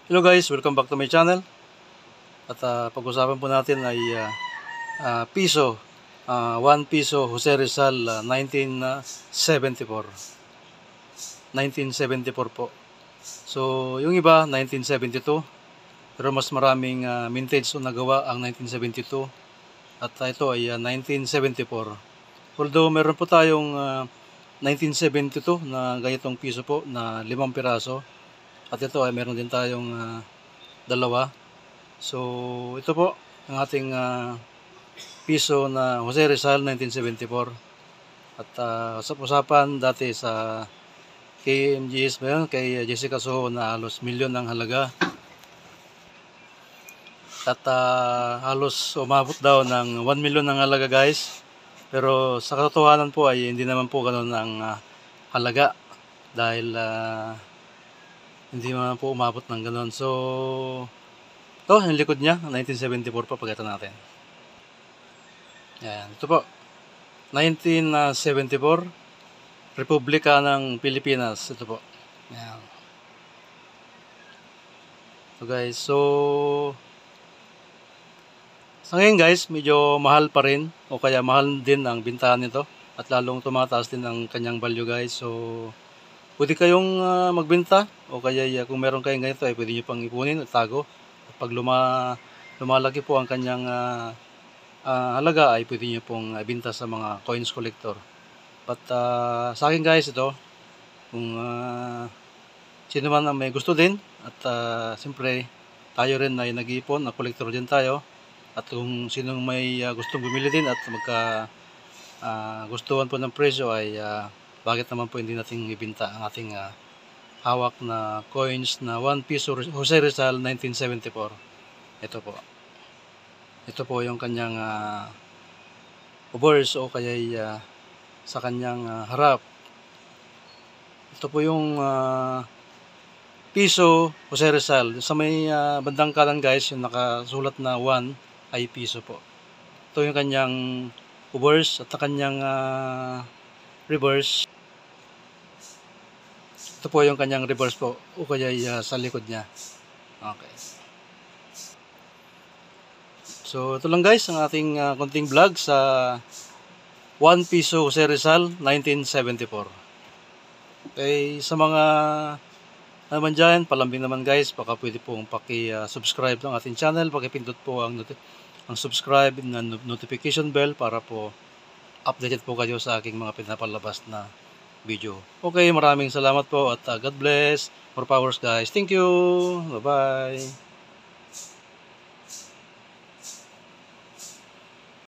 Hello guys, welcome back to my channel. At pag-usapan po natin ay piso, 1 piso Jose Rizal 1974. 1974 po. So yung iba 1972, pero mas maraming mintage o nagawa ang 1972. At ito ay 1974. Although meron po tayong 1972 na ganitong piso po na 5 piraso. At ito ay meron din tayong dalawa. So ito po ang ating piso na Jose Rizal 1974. At usap-usapan dati sa KMGS ba yun? Kay Jessica Soho na halos milyon ang halaga. At halos umabot daw ng 1 million ang halaga guys. Pero sa katotohanan po ay hindi naman po ganoon ang halaga. Dahil hindi naman po umabot ng ganoon. So ito yung likod niya, 1974 pa pagkita natin. Yan, ito po 1974 Republika ng Pilipinas. Ito po. Yan. So guys, sa ngayon guys, medyo mahal pa rin o kaya mahal din ang bintahan nito at lalong tumataas din ang kanyang value guys. So pwede kayong magbenta o kaya kung meron kayong ganito ay pwede nyo pang ipunin at tago. At pag lumalaki po ang kanyang halaga ay pwede nyo pong ibenta sa mga coins collector. But sa akin guys, ito kung sino man may gusto din at siyempre tayo rin ay nag-iipon, na collector din tayo. At kung sinong may gustong bumili din at gustuhan po ng presyo ay bakit naman po hindi natin ibenta ang ating hawak na coins na 1 piso Jose Rizal 1974. Ito po. Ito po yung kanyang obverse o kaya sa kanyang harap. Ito po yung piso Jose Rizal. Sa may bandang kanan guys, yung nakasulat na 1 ay piso po. Ito yung kanyang obverse at ang kanyang reverse. Ito po yung kanyang reverse po o kaya sa likod niya. Okay. So ito lang guys ang ating konting vlog sa 1 piso Jose Rizal 1974. Okay, sa mga naman dyan, palambing naman guys, baka pwede pong paki-subscribe ng ating channel, pakipindot po ang subscribe na notification bell para po updated po kayo sa aking mga pinapalabas na video. Okay, maraming salamat po at God bless. More powers guys. Thank you. Bye-bye.